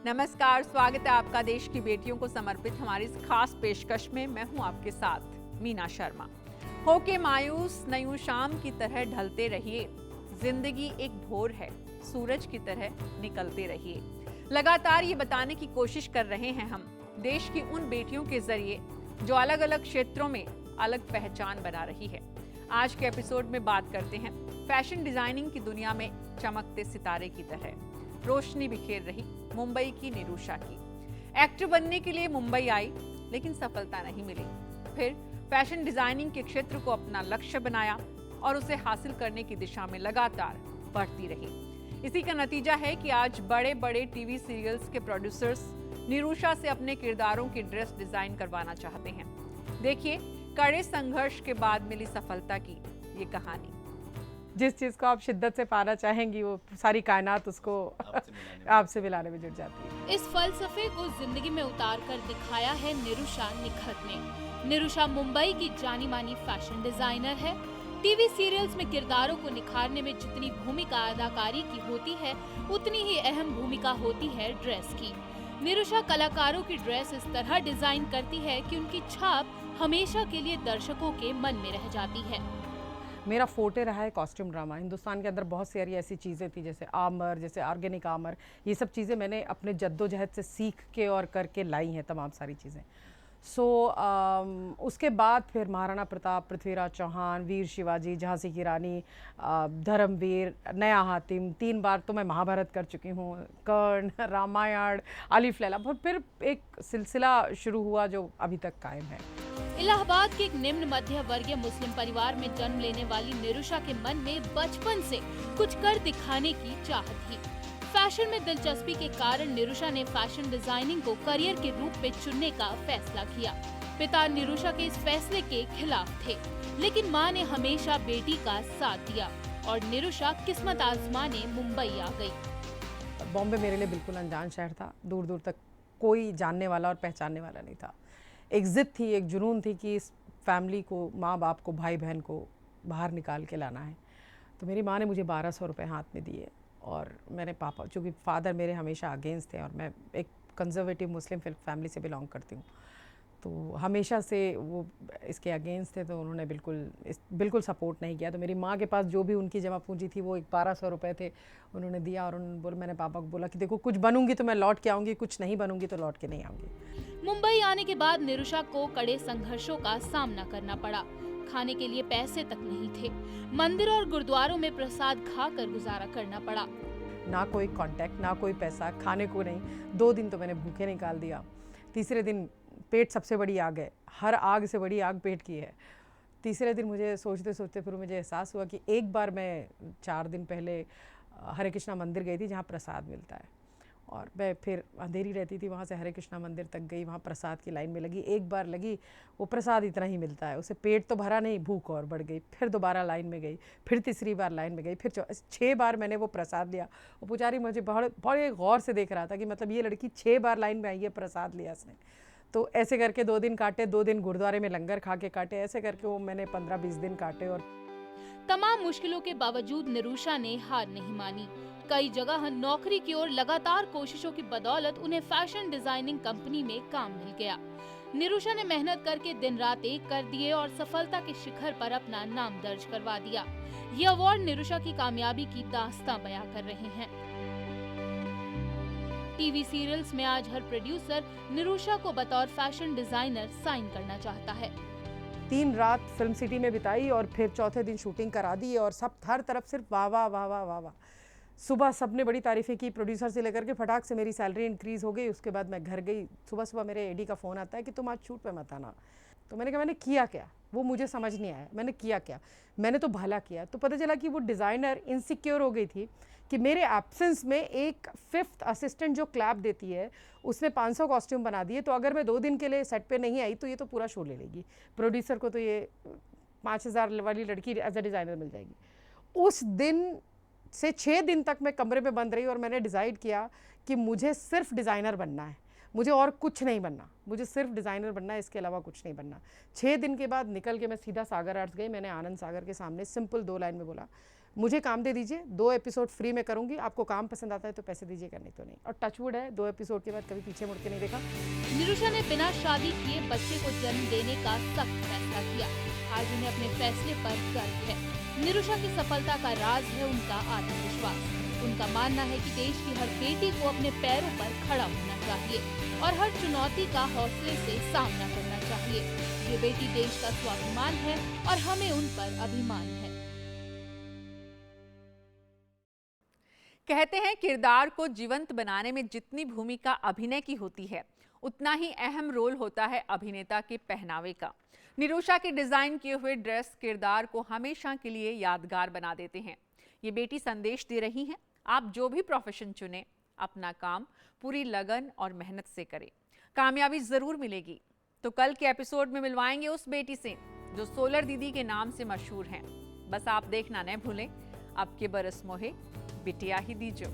नमस्कार, स्वागत है आपका देश की बेटियों को समर्पित हमारी इस खास पेशकश में। मैं हूं आपके साथ मीना शर्मा। होके मायूस नयूं शाम की तरह ढलते रहिए, जिंदगी एक भोर है, सूरज की तरह निकलते रहिए। लगातार ये बताने की कोशिश कर रहे हैं हम देश की उन बेटियों के जरिए जो अलग अलग क्षेत्रों में अलग पहचान बना रही है। आज के एपिसोड में बात करते हैं फैशन डिजाइनिंग की दुनिया में चमकते सितारे की तरह रोशनी बिखेर रही मुंबई की निरूषा की। एक्टर बनने के लिए मुंबई आई, लेकिन सफलता नहीं मिली। फिर फैशन डिजाइनिंग के क्षेत्र को अपना लक्ष्य बनाया और उसे हासिल करने की दिशा में लगातार बढ़ती रही। इसी का नतीजा है कि आज बड़े बड़े टीवी सीरियल्स के प्रोड्यूसर्स निरूषा से अपने किरदारों की ड्रेस डिजाइन करवाना चाहते हैं। देखिए कड़े संघर्ष के बाद मिली सफलता की ये कहानी। जिस चीज़ को आप शिद्दत से पाना चाहेंगी वो सारी कायनात उसको आपसे मिलाने में जुट जाती है। इस फलसफे को जिंदगी में उतार कर दिखाया है निरूषा निखत ने। निरूषा मुंबई की जानी मानी फैशन डिजाइनर है। टीवी सीरियल्स में किरदारों को निखारने में जितनी भूमिका अदाकारी की होती है, उतनी ही अहम भूमिका होती है ड्रेस की। निरूषा कलाकारों की ड्रेस इस तरह डिजाइन करती है कि उनकी छाप हमेशा के लिए दर्शकों के मन में रह जाती है। मेरा फोटे रहा है कॉस्ट्यूम ड्रामा। हिंदुस्तान के अंदर बहुत सारी ऐसी चीज़ें थी, जैसे आर्मर, जैसे ऑर्गेनिक आर्मर, ये सब चीज़ें मैंने अपने जद्दोजहद से सीख के और करके लाई हैं तमाम सारी चीज़ें। उसके बाद फिर महाराणा प्रताप, पृथ्वीराज चौहान, वीर शिवाजी, झांसी की रानी, धर्मवीर, नया हातिम, 3 बार तो मैं महाभारत कर चुकी हूँ, कर्ण, रामायण, आलिफ लैला, फिर एक सिलसिला शुरू हुआ जो अभी तक कायम है। इलाहाबाद के एक निम्न मध्य वर्गीय मुस्लिम परिवार में जन्म लेने वाली निरूषा के मन में बचपन से कुछ कर दिखाने की चाहत थी। फैशन में दिलचस्पी के कारण निरूषा ने फैशन डिजाइनिंग को करियर के रूप में चुनने का फैसला किया। पिता निरूषा के इस फैसले के खिलाफ थे, लेकिन मां ने हमेशा बेटी का साथ दिया और निरूषा किस्मत आजमाने मुंबई आ गई। बॉम्बे मेरे लिए बिल्कुल अनजान शहर था। दूर दूर तक कोई जानने वाला और पहचानने वाला नहीं था। एक जिद थी, एक जुनून थी कि इस फैमिली को, माँ बाप को, भाई बहन को बाहर निकाल के लाना है। तो मेरी माँ ने मुझे 1200 रुपये हाथ में दिए और मैंने पापा, चूँकि फादर मेरे हमेशा अगेंस्ट थे और मैं एक कंजर्वेटिव मुस्लिम फैमिली से बिलोंग करती हूँ, तो हमेशा से वो इसके अगेंस्ट थे, तो उन्होंने बिल्कुल सपोर्ट नहीं किया। तो मेरी माँ के पास जो भी उनकी जमा पूंजी थी वो एक 1200 रुपये थे, उन्होंने दिया और मैंने पापा को बोला कि देखो कुछ बनूंगी तो मैं लौट के आऊँगी, कुछ नहीं बनूंगी तो लौट के नहीं आऊँगी। मुंबई आने के बाद निरूषा को कड़े संघर्षों का सामना करना पड़ा। खाने के लिए पैसे तक नहीं थे। मंदिर और गुरुद्वारों में प्रसाद खाकर गुजारा करना पड़ा। ना कोई कांटेक्ट, ना कोई पैसा, खाने को नहीं। 2 दिन तो मैंने भूखे निकाल दिया। तीसरे दिन पेट सबसे बड़ी आग है, हर आग से बड़ी आग पेट की है। तीसरे दिन मुझे सोचते सोचते फिर मुझे एहसास हुआ कि एक बार मैं 4 दिन पहले हरे कृष्णा मंदिर गई थी जहाँ प्रसाद मिलता है, और मैं फिर अंधेरी रहती थी, वहाँ से हरे कृष्णा मंदिर तक गई, वहाँ प्रसाद की लाइन में लगी। एक बार लगी, वो प्रसाद इतना ही मिलता है, उसे पेट तो भरा नहीं, भूख और बढ़ गई। फिर दोबारा लाइन में गई, फिर तीसरी बार लाइन में गई, फिर 6 बार मैंने वो प्रसाद लिया। वो पुजारी मुझे बहुत गौर से देख रहा था कि मतलब ये लड़की 6 बार लाइन में आई है, प्रसाद लिया इसने। तो ऐसे करके 2 दिन काटे, 2 दिन गुरुद्वारे में लंगर खा के काटे, ऐसे करके वो मैंने 15-20 दिन काटे। और तमाम मुश्किलों के बावजूद निरूषा ने हार नहीं मानी। कई जगह नौकरी की ओर लगातार कोशिशों की बदौलत उन्हें फैशन डिजाइनिंग कंपनी में काम मिल गया। निरूषा ने मेहनत करके दिन रात एक कर दिए और सफलता के शिखर पर अपना नाम दर्ज करवा दिया। ये अवार्ड निरूषा की कामयाबी की दास्तां बयां कर रहे हैं। टीवी सीरियल्स में आज हर प्रोड्यूसर निरूषा को बतौर फैशन डिजाइनर साइन करना चाहता है। 3 रात फिल्म सिटी में बिताई और फिर चौथे दिन शूटिंग करा दी और सब हर तरफ सिर्फ वाह वाह वाह वाह वाह वाह। सुबह सबने बड़ी तारीफ़ें की, प्रोड्यूसर से लेकर के फटाक से मेरी सैलरी इंक्रीज़ हो गई। उसके बाद मैं घर गई, सुबह सुबह मेरे एडी का फ़ोन आता है कि तुम आज शूट पे मत आना। तो मैंने कहा मैंने किया क्या, वो मुझे समझ नहीं आया, मैंने किया क्या, मैंने तो भला किया। तो पता चला कि वो डिज़ाइनर इनसिक्योर हो गई थी कि मेरे एब्सेंस में एक 5th असिस्टेंट जो क्लैप देती है उसने 500 कॉस्ट्यूम बना दिए, तो अगर मैं 2 दिन के लिए सेट पे नहीं आई तो ये तो पूरा शो ले लेगी। प्रोड्यूसर को तो ये 5000 वाली लड़की एज अ डिज़ाइनर मिल जाएगी। उस दिन से 6 दिन तक मैं कमरे में बंद रही और मैंने डिसाइड किया कि मुझे सिर्फ डिज़ाइनर बनना है, मुझे और कुछ नहीं बनना, मुझे सिर्फ डिज़ाइनर बनना है, इसके अलावा कुछ नहीं बनना। 6 दिन के बाद निकल के मैं सीधा सागर आर्ट्स गई। मैंने आनंद सागर के सामने सिंपल 2 लाइन में बोला मुझे काम दे दीजिए, 2 एपिसोड फ्री में करूँगी, आपको काम पसंद आता है तो पैसे दीजिएगा, नहीं तो नहीं। और टचवुड है, 2 एपिसोड के बाद कभी पीछे मुड़ के नहीं देखा। निरुषा ने बिना शादी किए बच्चे को जन्म देने का सख्त फैसला किया। आज उन्हें अपने फैसले पर गर्व है। निरुषा की सफलता का राज है उनका आत्मविश्वास। उनका मानना है कि देश की हर बेटी को अपने पैरों पर खड़ा होना चाहिए और हर चुनौती का हौसले से सामना करना चाहिए। ये बेटी देश का स्वाभिमान है और हमें उन पर अभिमान है। कहते हैं किरदार को जीवंत बनाने में जितनी भूमिका अभिनय की होती है, उतना ही अहम रोल होता है अभिनेता के पहनावे का। निरुषा के डिजाइन किए हुए ड्रेस किरदार को हमेशा के लिए यादगार बना देते हैं। ये बेटी संदेश दे रही हैं, आप जो भी प्रोफेशन चुने, अपना काम पूरी लगन और मेहनत से करें, कामयाबी जरूर मिलेगी। तो कल के एपिसोड में मिलवाएंगे उस बेटी से जो सोलर दीदी के नाम से मशहूर हैं। बस आप देखना न भूलें। अब के बरस मोहे बिटिया ही दीजो।